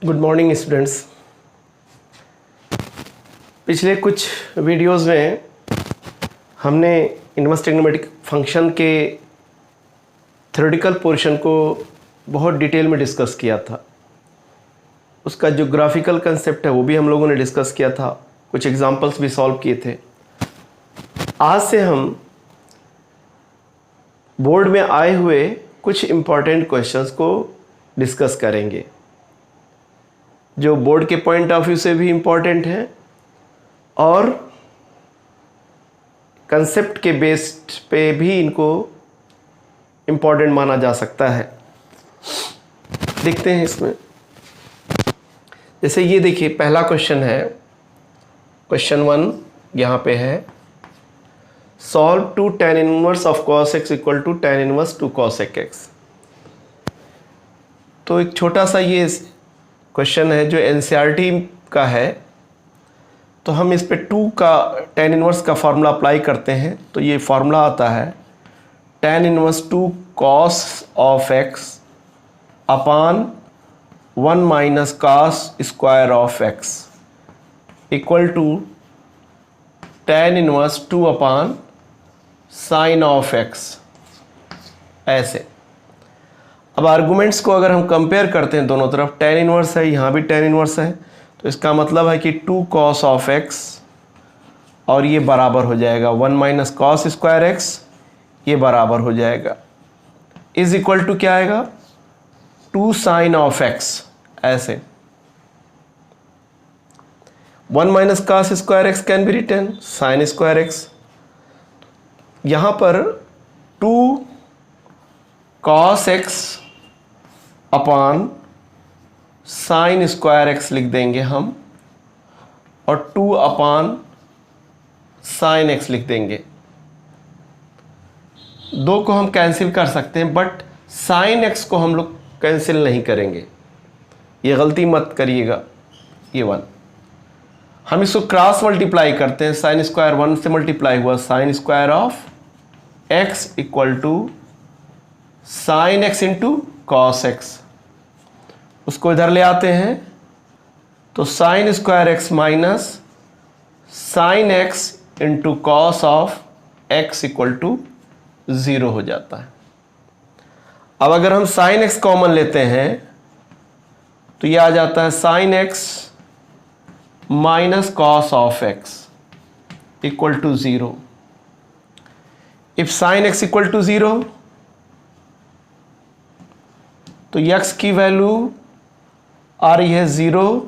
Good morning students. पिछले कुछ videos में हमने इनवर्स ट्रिग्नोमेट्रिक फंक्शन के थ्योरेटिकल पोर्शन को बहुत डिटेल में डिस्कस किया था। उसका जो ग्राफिकल कंसेप्ट है वो भी हम लोगों ने डिस्कस किया था, कुछ एग्जांपल्स भी सॉल्व किए थे। आज से हम बोर्ड में आए हुए कुछ इम्पॉर्टेंट क्वेश्चंस को डिस्कस करेंगे जो बोर्ड के पॉइंट ऑफ व्यू से भी इम्पॉर्टेंट हैं और कंसेप्ट के बेस्ड पे भी इनको इम्पॉर्टेंट माना जा सकता है। देखते हैं इसमें। जैसे ये देखिए, पहला क्वेश्चन है, क्वेश्चन 1 यहाँ पे है, solve to tan inverse of cos x equal to tan inverse 2 cos x। तो एक छोटा सा ये क्वेश्चन है जो एनसीईआरटी का है, तो हम इस पे 2 का tan इनवर्स का फार्मूला अप्लाई करते हैं। तो ये फार्मूला आता है tan inverse 2 cos of x upon 1 minus cos square of x equal to tan inverse 2 upon sine of x। ऐसे अब आर्गुमेंट्स को अगर हम कंपेयर करते हैं, दोनों तरफ tan इनवर्स है, यहाँ भी tan इनवर्स है, तो इसका मतलब है कि 2 cos ऑफ x और ये बराबर हो जाएगा 1 माइनस cos स्क्वायर x, ये बराबर हो जाएगा इज इक्वल टू क्या आएगा 2 साइन ऑफ x। ऐसे 1 minus cos square x can be written sine square x। यहाँ पर 2 cos x upon sine square x लिख देंगे हम और 2 अपान साइन x लिख देंगे। दो को हम कैंसिल कर सकते हैं, बट साइन x को हम लोग कैंसिल नहीं करेंगे, ये गलती मत करिएगा। ये 1 हम इसको क्रॉस मल्टीप्लाई करते हैं, साइन स्क्वायर 1 से मल्टीप्लाई हुआ sine square of x equal to sine x into cos x। उसको इधर ले आते हैं तो sine square x minus sine x into cos of x equal to 0 हो जाता है। अब अगर हम साइन x कॉमन लेते हैं तो ये आ जाता है sine x minus cos of x equal to 0। If sine x equal to 0 तो x की वैल्यू आ रही है 0,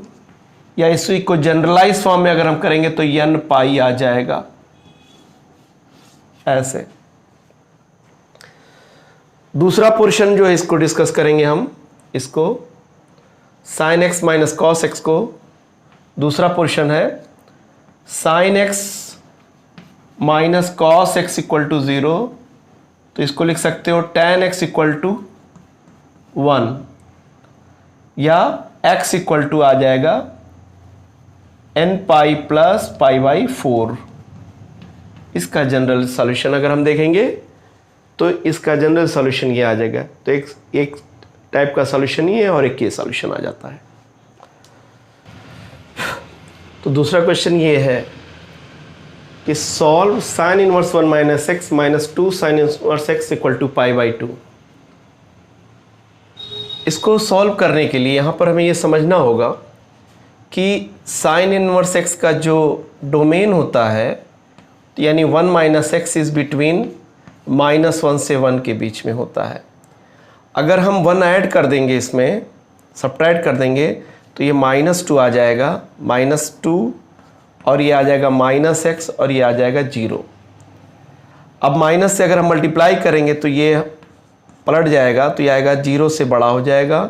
या इसी को जनरलाइज फॉर्म में अगर हम करेंगे तो n पाई आ जाएगा। ऐसे दूसरा पोर्शन जो है इसको डिस्कस करेंगे हम, इसको sine x minus cos x को, दूसरा पोर्शन है sine x minus cos x equal to 0, तो इसको लिख सकते हो tan x इक्वल टू 1, या x इक्वल टू आ जाएगा n pi plus pi by 4। इसका जनरल सॉल्यूशन अगर हम देखेंगे तो इसका जनरल सॉल्यूशन ये आ जाएगा। तो एक टाइप का सॉल्यूशन ये है और एक ये सॉल्यूशन आ जाता है। तो दूसरा क्वेश्चन ये है कि solve sine inverse 1 minus x minus 2 sine inverse x equal to pi by 2। इसको सॉल्व करने के लिए यहाँ पर हमें ये समझना होगा कि साइन इनवर्स एक्स का जो डोमेन होता है, यानी 1 माइनस एक्स इज बिटवीन -1 से 1 के बीच में होता है। अगर हम 1 ऐड कर देंगे, इसमें सब्ट्रैक्ट कर देंगे, तो ये -2 आ जाएगा, -2 और ये आ जाएगा -x और ये आ जाएगा 0। अब माइनस से अगर हम मल्टीप्लाई करेंगे तो ये पलट जाएगा, तो ये आएगा 0 से बड़ा हो जाएगा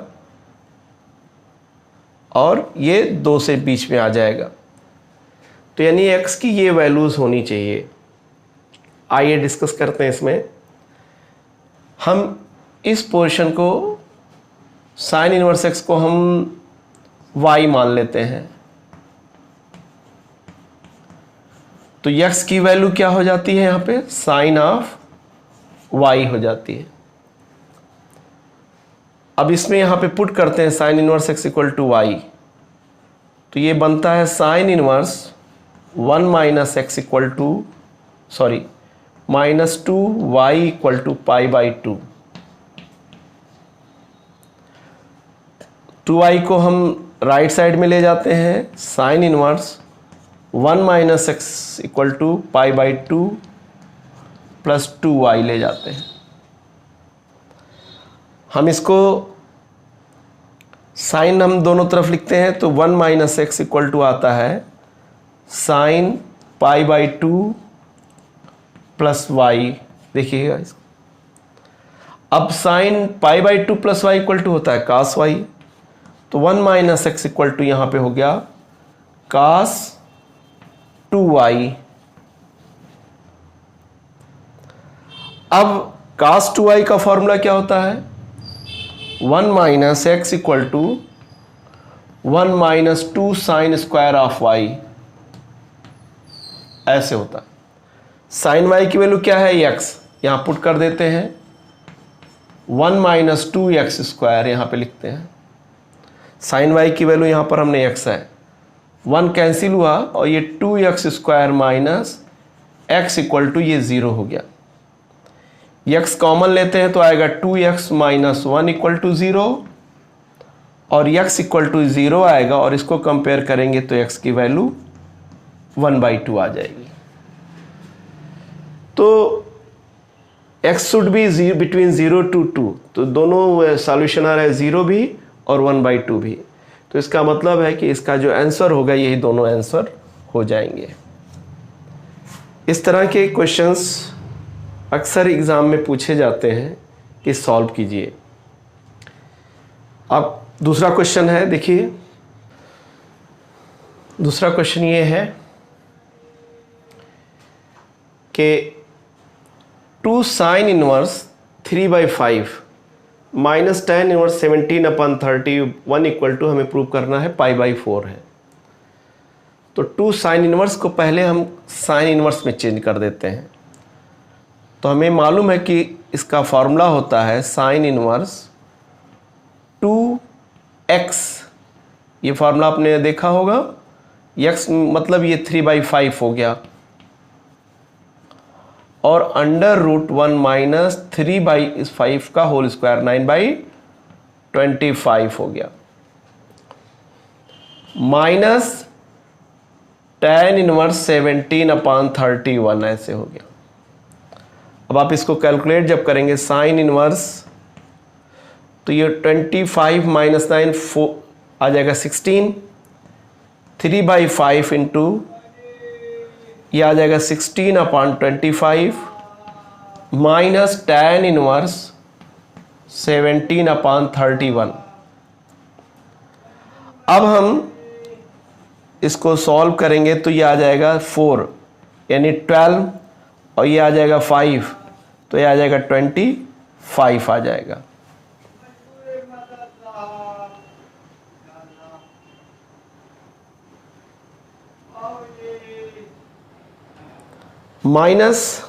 और ये 2 से बीच में आ जाएगा। तो यानी x की ये वैल्यूज़ होनी चाहिए। आइए डिस्कस करते हैं इसमें। हम इस पोर्शन को साइन इनवर्स x को हम y मान लेते हैं, तो x की वैल्यू क्या हो जाती है, यहाँ पे साइन ऑफ y हो जाती है। अब इसमें यहाँ पे पुट करते हैं sine inverse x equal to y, तो ये बनता है sine inverse 1 minus x equal to -2y equal to π/2। 2y को हम राइट साइड में ले जाते हैं, sine inverse 1 minus x equal to π/2 plus 2y ले जाते हैं। हम इसको साइन हम दोनों तरफ लिखते हैं, तो 1 माइनस एक्स इक्वल टू आता है साइन π/2 प्लस वाई। देखिएगा इसको, अब sine π/2 plus y equal to होता है कास वाई, तो 1 माइनस एक्स इक्वल टू यहाँ पे हो गया कास 2y। अब कास 2y का फॉर्मूला क्या होता है? 1 minus x equal to 1 minus 2 sine square of y, ऐसे होता है। साइन वाई की वैल्यू क्या है? x, यहाँ पुट कर देते हैं 1 माइनस 2x स्क्वायर, यहाँ पे लिखते हैं। साइन वाई की वैल्यू यहाँ पर हमने x है, 1 कैंसिल हुआ और ये 2x square minus x equal to ये 0 हो गया। x कॉमन लेते हैं तो आएगा 2x माइनस 1 इक्वल टू 0 और x इक्वल टू 0 आएगा, और इसको कंपेयर करेंगे तो x की वैल्यू 1/2 आ जाएगी। तो x should be between 0 to 2, तो दोनों सॉल्यूशन आ रहा है 0 भी और 1/2 भी, तो इसका मतलब है कि इसका जो आंसर होगा यही दोनों आंसर हो जाएंगे। इस तरह के क्वेश्चंस अक्सर एग्ज़ाम में पूछे जाते हैं कि सॉल्व कीजिए। अब दूसरा क्वेश्चन है, देखिए दूसरा क्वेश्चन ये है कि 2 sine inverse 3/5 minus tan inverse 17/31 equal to हमें प्रूव करना है π/4 है। तो 2 साइन इनवर्स को पहले हम साइन इनवर्स में चेंज कर देते हैं। तो हमें मालूम है कि इसका फॉर्मूला होता है साइन इनवर्स 2x, ये फार्मूला आपने देखा होगा। x मतलब ये 3/5 हो गया, और √1 माइनस 3/5 का होल स्क्वायर 9/25 हो गया, माइनस tan इनवर्स 17/31 ऐसे हो गया। अब आप इसको कैलकुलेट जब करेंगे साइन इनवर्स, तो ये 25 माइनस 9 आ जाएगा 16, 3/5 इंटू ये आ जाएगा 16/25 माइनस tan इनवर्स 17/31। अब हम इसको सॉल्व करेंगे तो ये आ जाएगा 4 यानी 12, और ये आ जाएगा 5 तो ये आ जाएगा 25 आ जाएगा। माइनस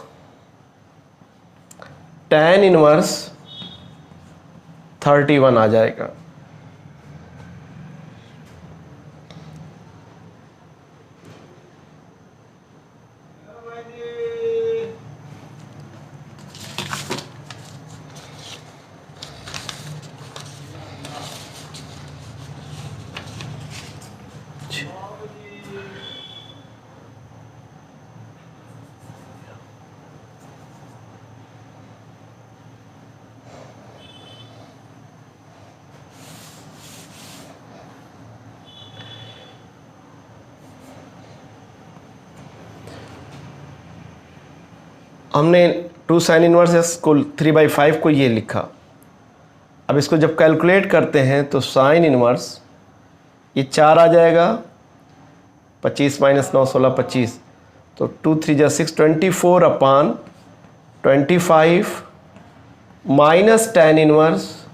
tan इनवर्स 31 आ जाएगा। हमने 2 साइन इनवर्स को 3/5 को ये लिखा। अब इसको जब कैलकुलेट करते हैं तो साइन इनवर्स ये 4 आ जाएगा, 25 माइनस 9 16 25, तो 2 3 6 24/25 माइनस tan इनवर्स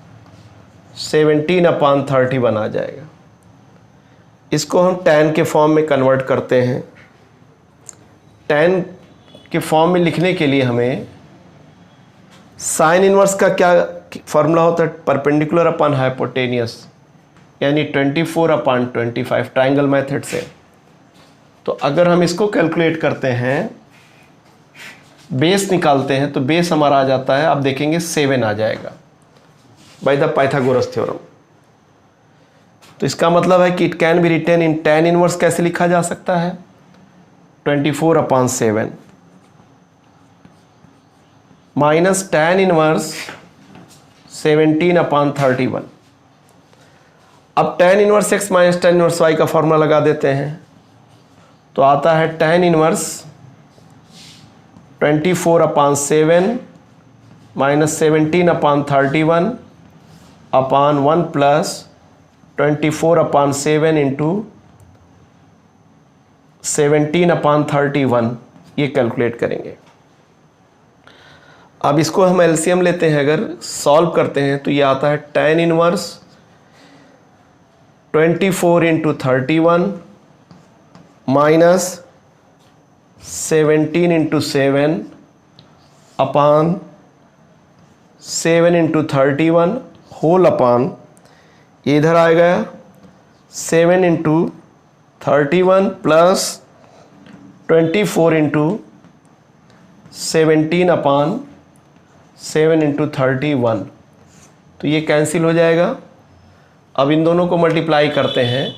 17/31 आ जाएगा। इसको हम tan के फॉर्म में कन्वर्ट करते हैं। tan के फॉर्म में लिखने के लिए हमें साइन इनवर्स का क्या फार्मूला होता है परपेंडिकुलर अपॉन हाइपोटेनियस, यानी 24/25 ट्राइंगल मेथड से। तो अगर हम इसको कैलकुलेट करते हैं, बेस निकालते हैं, तो बेस हमारा आ जाता है, आप देखेंगे 7 आ जाएगा बाय द पाइथागोरस थ्योरम। तो इसका मतलब है कि it can be written in tan inverse कैसे लिखा जा सकता है, 24/7 माइनस tan इनवर्स 17/31। अब tan inverse x minus tan inverse y का फॉर्मूला लगा देते हैं, तो आता है tan inverse 24/7 minus 17/31 upon 1 plus 24/7 into 17/31, ये कैलकुलेट करेंगे। अब इसको हम एलसीएम लेते हैं, अगर सॉल्व करते हैं तो ये आता है tan inverse 24 into 31 minus 17 into 7 upon 7 into 31 whole upon, ये इधर आएगा 7 into 31 plus 24 into 17 upon 7 into 31, तो ये कैंसिल हो जाएगा। अब इन दोनों को मल्टीप्लाई करते हैं।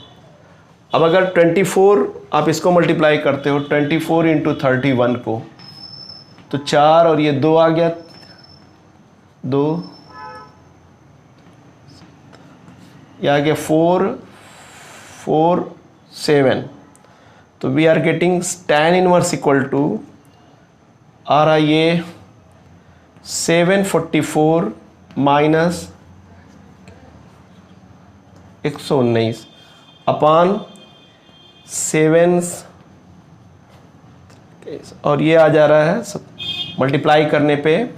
अब अगर 24 आप इसको मल्टीप्लाई करते हो 24 इंटू 31 को, तो 4 और ये 2 आ गया, 2 ये आ गया 4 4 7। तो we are getting tan inverse equal to आ रहा ये 744 माइनस 119 अपान 7, और ये आ जा रहा है मल्टीप्लाई करने पे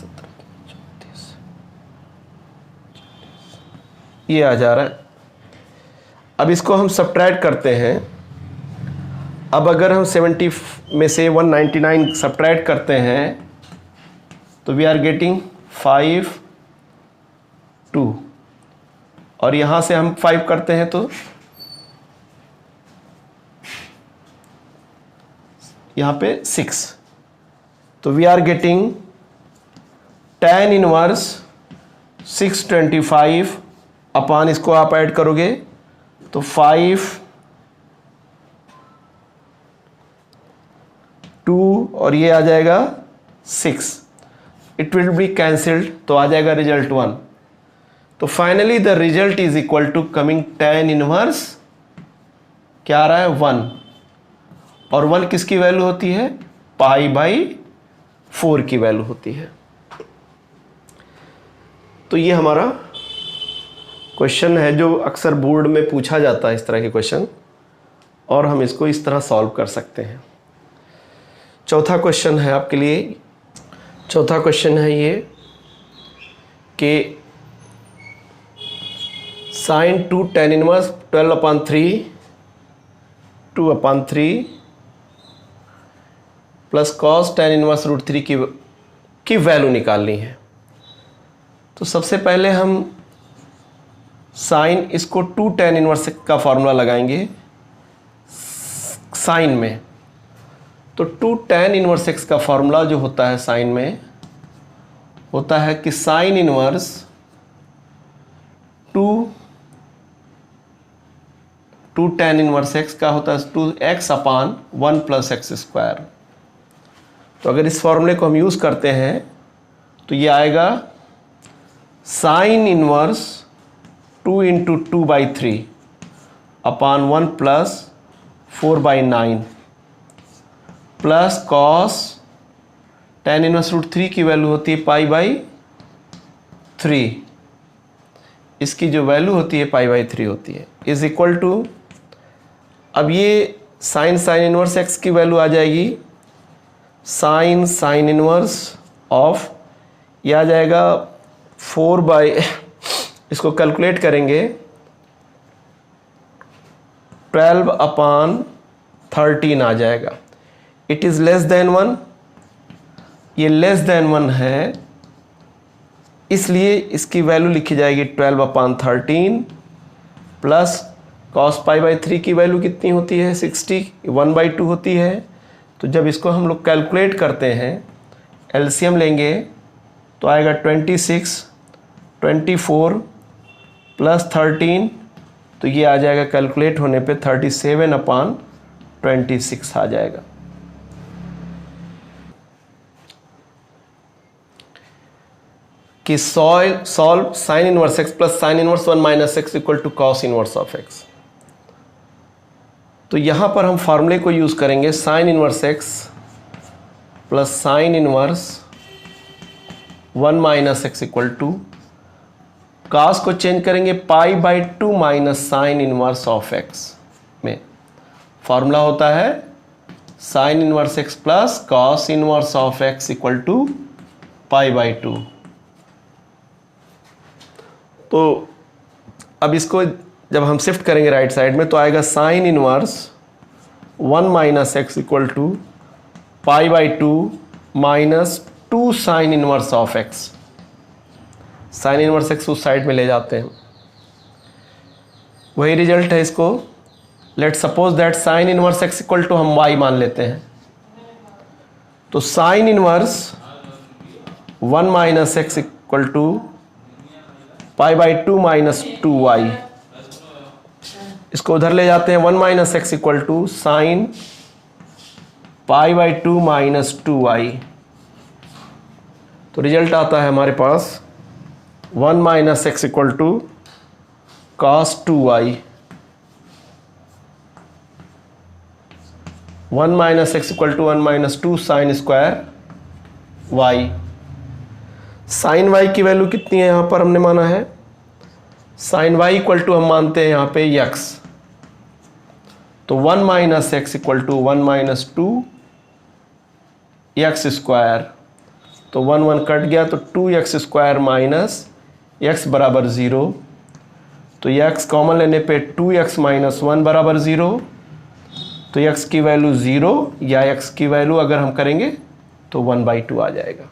17, ये आ जा रहा है। अब इसको हम सब्ट्रैक्ट करते हैं। अब अगर हम 70 में से 199 सब्ट्रैक्ट करते हैं तो वी आर गेटिंग 5 2, और यहाँ से हम 5 करते हैं तो यहाँ पे 6। तो we are getting tan inverse 625 upon, इसको आप ऐड करोगे तो 5 2 और ये आ जाएगा 6, इट विल बी कैंसिल्ड, तो आ जाएगा रिजल्ट 1। तो finally the result is equal to coming tan inverse क्या आ रहा है 1, और 1 किसकी वैल्यू होती है, π/4 की वैल्यू होती है। तो ये हमारा क्वेश्चन है जो अक्सर बोर्ड में पूछा जाता है, इस तरह के क्वेश्चन, और हम इसको इस तरह सॉल्व कर सकते हैं। चौथा क्वेश्चन है आपके लिए, चौथा क्वेश्चन है ये कि sin 2 tan inverse 12/3 2/3 plus cos tan inverse √3 की वैल्यू निकालनी है। तो सबसे पहले हम साइन, इसको 2 tan इनवर्स का फॉर्मूला लगाएंगे साइन में। तो 2 tan इनवर्स x का फॉर्मूला जो होता है साइन में, होता है कि sine inverse 2 tan inverse x का होता है 2x अपान 1 प्लस एक्स स्क्वायर। तो अगर इस फॉर्मूले को हम यूज़ करते हैं तो ये आएगा साइन इनवर्स 2 इंटू 2/3 अपान 1 plus 4/9 plus cos tan inverse √3 की वैल्यू होती है π/3, इसकी जो वैल्यू होती है π/3 होती है, इज इक्वल टू, अब ये साइन इनवर्स x की वैल्यू आ जाएगी साइन इनवर्स ऑफ, यह आ जाएगा 4/, इसको कैलकुलेट करेंगे 12/13 आ जाएगा। इट इज़ लेस देन 1, ये लेस देन 1 है इसलिए इसकी वैल्यू लिखी जाएगी 12/13 प्लस cos π/3 की वैल्यू कितनी होती है 60, 1/2 होती है। तो जब इसको हम लोग कैलकुलेट करते हैं, एलसीएम लेंगे तो आएगा 26, 24 प्लस 13, तो ये आ जाएगा कैलकुलेट होने पे 37/26 आ जाएगा। कि solve sine inverse x plus sine inverse 1 minus x equal to cos inverse of x। तो यहाँ पर हम फार्मूले को यूज़ करेंगे sine inverse x plus sine inverse 1 minus x equal to, cos को चेंज करेंगे π/2 minus sine inverse of x में। फार्मूला होता है sine inverse x plus cos inverse of x equal to π/2। तो अब इसको जब हम शिफ्ट करेंगे राइट साइड में तो आएगा sine inverse 1 minus x equal to π/2 minus 2 sine inverse of x. Sine inverse x उस साइड में ले जाते हैं, वही रिजल्ट है इसको। Let suppose that sine inverse x equal to हम y मान लेते हैं। तो sine inverse 1 minus x equal to π/2 minus 2y। इसको उधर ले जाते हैं, 1 minus x equal to sine π/2 minus 2y। तो रिजल्ट आता है हमारे पास 1 minus x equal to cos 2y। 1 minus x equal to 1 minus 2 sine square y। Sine y की वैल्यू कितनी है यहाँ पर हमने माना है, साइन y इक्वल टू हम मानते हैं यहाँ पे x। तो 1 minus x equal to 1 minus 2 x square. तो 1 1 कट गया तो 2x स्क्वायर माइनस x बराबर 0। तो x कॉमन लेने पे 2x माइनस 1 बराबर 0। तो x की वैल्यू 0 या x की वैल्यू अगर हम करेंगे तो 1/2 आ जाएगा।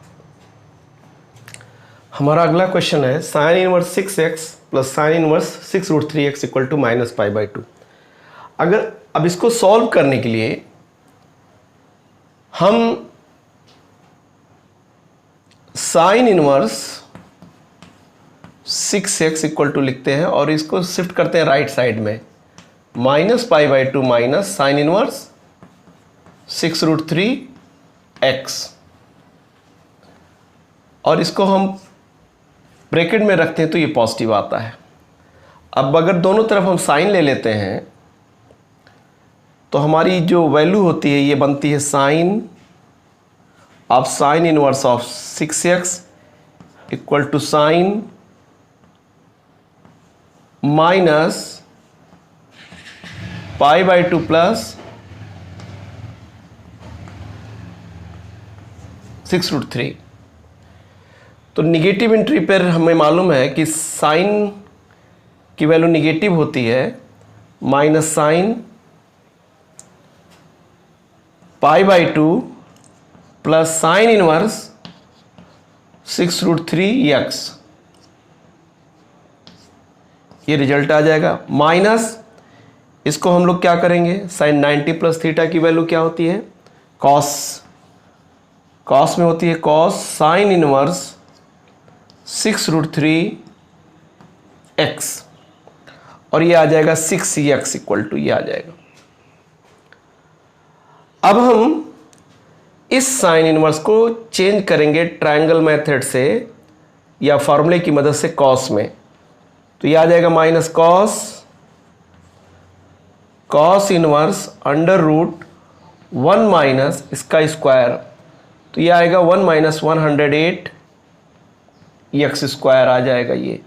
हमारा अगला क्वेश्चन है sine inverse 6x plus sine inverse 6√3x equal to minus π/2। अगर अब इसको सॉल्व करने के लिए हम sign inverse 6x equal to लिखते हैं और इसको शिफ्ट करते हैं राइट साइड में, minus π/2 minus sine inverse 6√3x, और इसको हम ब्रैकेट में रखते हैं तो ये पॉजिटिव आता है। अब अगर दोनों तरफ हम साइन ले लेते हैं तो हमारी जो वैल्यू होती है ये बनती है sine of sine inverse of 6x equal to sine minus π/2 plus 6√3। तो निगेटिव एंट्री पर हमें मालूम है कि साइन की वैल्यू निगेटिव होती है, minus sine π/2 plus sine inverse 6√3x, ये रिजल्ट आ जाएगा। माइनस इसको हम लोग क्या करेंगे, साइन 90 प्लस थीटा की वैल्यू क्या होती है, कॉस। कॉस में होती है कॉस साइन इनवर्स 6√3x, और ये आ जाएगा 6x इक्वल टू, ये आ जाएगा। अब हम इस साइन इनवर्स को चेंज करेंगे ट्रायंगल मेथड से या फॉर्मूले की मदद से कॉस में। तो ये आ जाएगा minus cos inverse under root 1 minus इसका स्क्वायर। तो ये आएगा 1 माइनस 108 एक्स स्क्वायर आ जाएगा। ये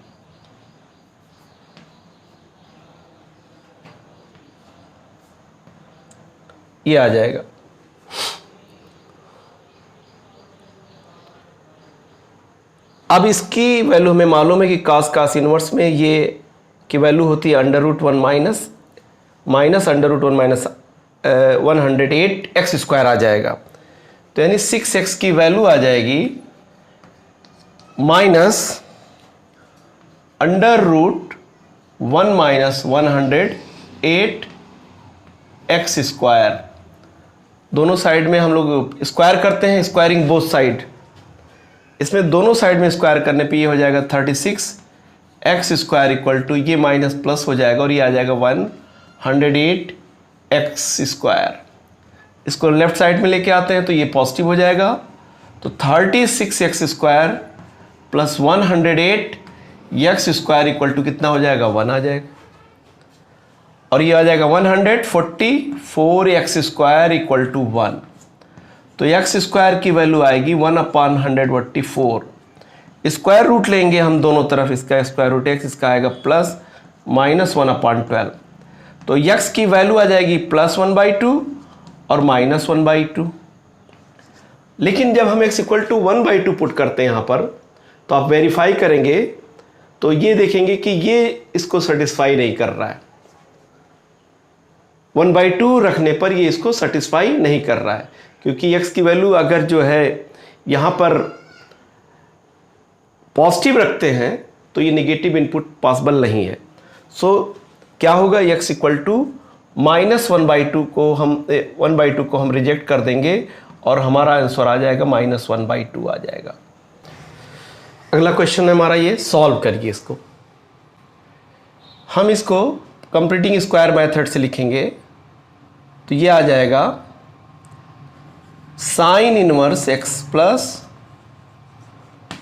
आ जाएगा। अब इसकी वैल्यू हमें मालूम है कि कास इनवर्स में ये की वैल्यू होती है under root 1 minus under root 1 minus 108 x square आ जाएगा। तो यानी 6x की वैल्यू आ जाएगी minus under root 1 minus 108 x square. दोनों साइड में हम लोग स्क्वायर करते हैं, स्क्वायरिंग बोथ साइड। इसमें दोनों साइड में स्क्वायर करने पे ये हो जाएगा 36 एक्स स्क्वायर इक्वल टू, ये माइनस प्लस हो जाएगा और ये आ जाएगा 108 एक्स स्क्वायर। इसको लेफ्ट साइड में लेके आते हैं तो ये पॉजिटिव हो जाएगा, तो 36 x square plus 108 x square equal to कितना हो जाएगा, 1 आ जाएगा। और ये आ जाएगा 144 एक्स स्क्वायर इक्वल टू 1। तो एक्स स्क्वायर की वैल्यू आएगी 1/144। स्क्वायर रूट लेंगे हम दोनों तरफ, इसका स्क्वायर रूट एक्स, इसका आएगा प्लस माइनस 1/12। तो एक्स की वैल्यू आ जाएगी प्लस 1/2 और माइनस 1/2। लेकिन जब हम x इक्वल टू 1/2 पुट करते हैं यहाँ पर, तो आप वेरीफाई करेंगे तो ये देखेंगे कि ये इसको सेटिस्फाई नहीं कर रहा है। 1/2 रखने पर ये इसको सेटिस्फाई नहीं कर रहा है, क्योंकि x की वैल्यू अगर जो है यहाँ पर पॉजिटिव रखते हैं तो ये नेगेटिव इनपुट पॉसिबल नहीं है। सो क्या होगा, x इक्वल टू माइनस 1/2 को हम रिजेक्ट कर देंगे और हमारा आंसर आ जाएगा माइनस 1/2 आ जाएगा। अगला क्वेश्चन है हमारा, ये सॉल्व करिए इसको। हम इसको कंप्लीटिंग स्क्वायर मेथड से लिखेंगे तो ये आ जाएगा sine inverse x plus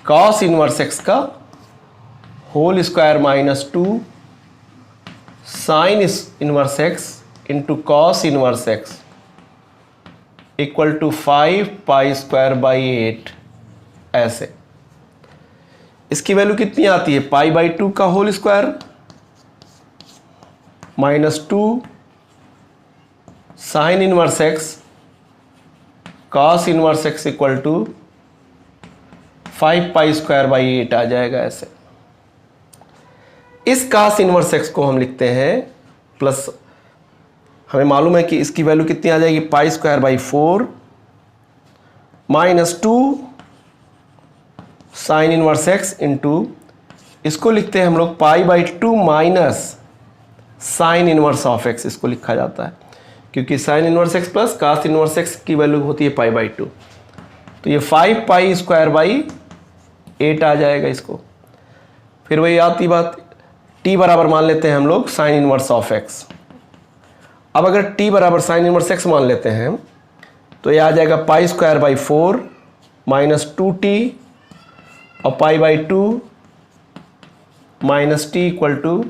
cos inverse x का whole square minus 2 sine inverse x into cos inverse x equal to 5π²/8। ऐसे इसकी वैल्यू कितनी आती है, π/2 का whole square minus 2 sine inverse x cos inverse x equal to 5π² आ जाएगा। ऐसे इस कॉस इनवर्स एक्स को हम लिखते हैं प्लस, हमें मालूम है कि इसकी वैल्यू कितनी आ जाएगी, π² minus 2 sine inverse x into, इसको लिखते हैं हम लोग π/2 minus sine inverse of x, इसको लिखा जाता है क्योंकि sine inverse x plus cos inverse x की वैल्यू होती है π/2। तो ये 5π²/8 आ जाएगा इसको। फिर वही आती बात, t बराबर मान लेते हैं हम लोग साइन इनवर्स ऑफ एक्स। अब अगर t बराबर साइन इनवर्स एक्स मान लेते हैं तो ये आ जाएगा π² माइनस 2t और π/2 माइनस t इक्वल टू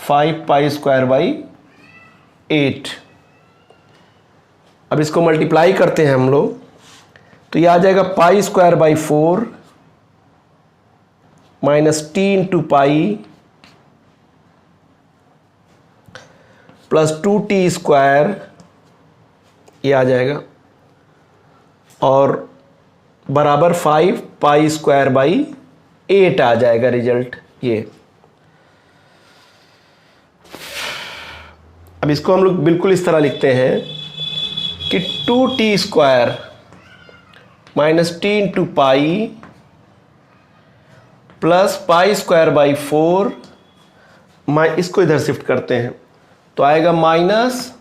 5π²/8। अब इसको मल्टीप्लाई करते हैं हम लोग तो ये आ जाएगा π² minus t into pi plus 2t², ये आ जाएगा और बराबर 5π²/8 आ जाएगा रिजल्ट ये। अब इसको हम लोग बिल्कुल इस तरह लिखते हैं कि 2t² minus t into pi plus π²/4, इसको इधर शिफ्ट करते हैं तो आएगा माइनस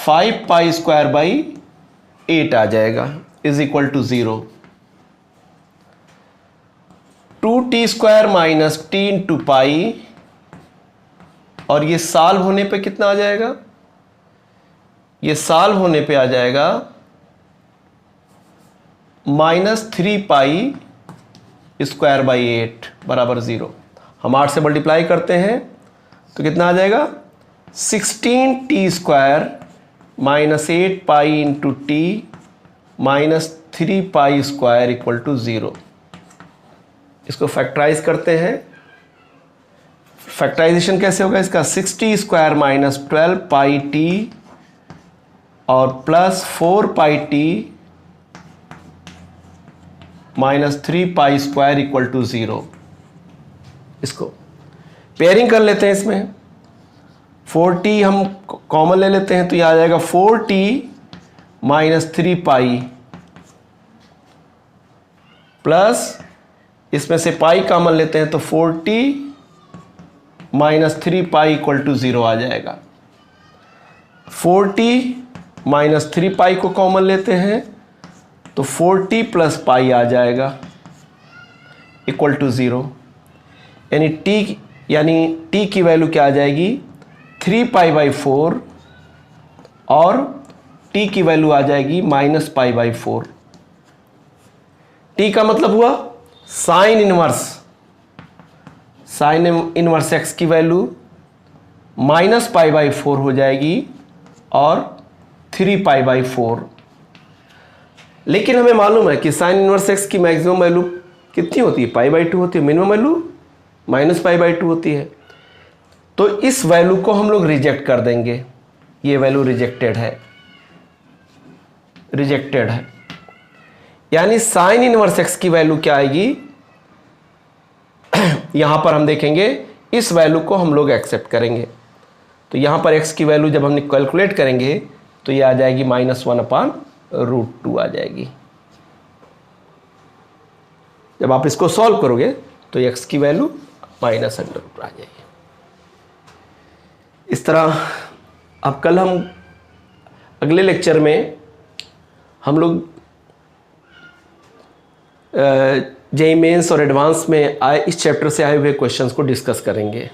5π²/8 आ जाएगा is equal to 0। 2t² minus t into pi, और ये सॉल्व होने पे कितना आ जाएगा, ये सॉल्व होने पे आ जाएगा माइनस 3π² बराबर 0। हम 8 से मल्टीप्लाई करते हैं तो कितना आ जाएगा, 16t² minus 8π into t minus 3π² equal to 0। इसको फैक्टराइज करते हैं। फैक्टराइजेशन कैसे होगा इसका, 60² माइनस 12πt और plus 4πt minus 3π² equal to 0। इसको पेयरिंग कर लेते हैं। इसमें 4t हम कॉमन ले लेते हैं तो ये आ जाएगा 4t माइनस 3π प्लस इसमें से पाई कॉमन लेते हैं तो 40 माइनस 3 पाई इक्वल टू 0 आ जाएगा। 40 माइनस 3 पाई को कॉमन लेते हैं तो 40 प्लस पाई आ जाएगा इक्वल टू 0, यानी t की वैल्यू क्या आ जाएगी 3 पाई बाई 4 और t की वैल्यू आ जाएगी माइनस पाई बाई 4। t का मतलब हुआ साइन इनवर्स x की वैल्यू माइनस पाई बाई 4 हो जाएगी और 3 पाई बाई 4। लेकिन हमें मालूम है कि साइन इनवर्स x की मैक्सिमम वैल्यू कितनी होती है, पाई बाई 2 होती है, minimum value minus pi by 2 होती है। तो इस वैल्यू को हम लोग रिजेक्ट कर देंगे, ये वैल्यू रिजेक्टेड है, यानी साइन इनवर्स x की वैल्यू क्या आएगी, यहां पर हम देखेंगे इस वैल्यू को हम लोग एक्सेप्ट करेंगे। तो यहां पर x की वैल्यू जब हम कैलकुलेट करेंगे तो ये आ जाएगी -1/√2 आ जाएगी। जब आप इसको सॉल्व करोगे तो x की वैल्यू -√2 आ जाएगी। इस तरह अब कल हम अगले लेक्चर में हम लोग जेईई मेंस और एडवांस में आए इस चैप्टर से आए हुए क्वेश्चंस को डिस्कस करेंगे।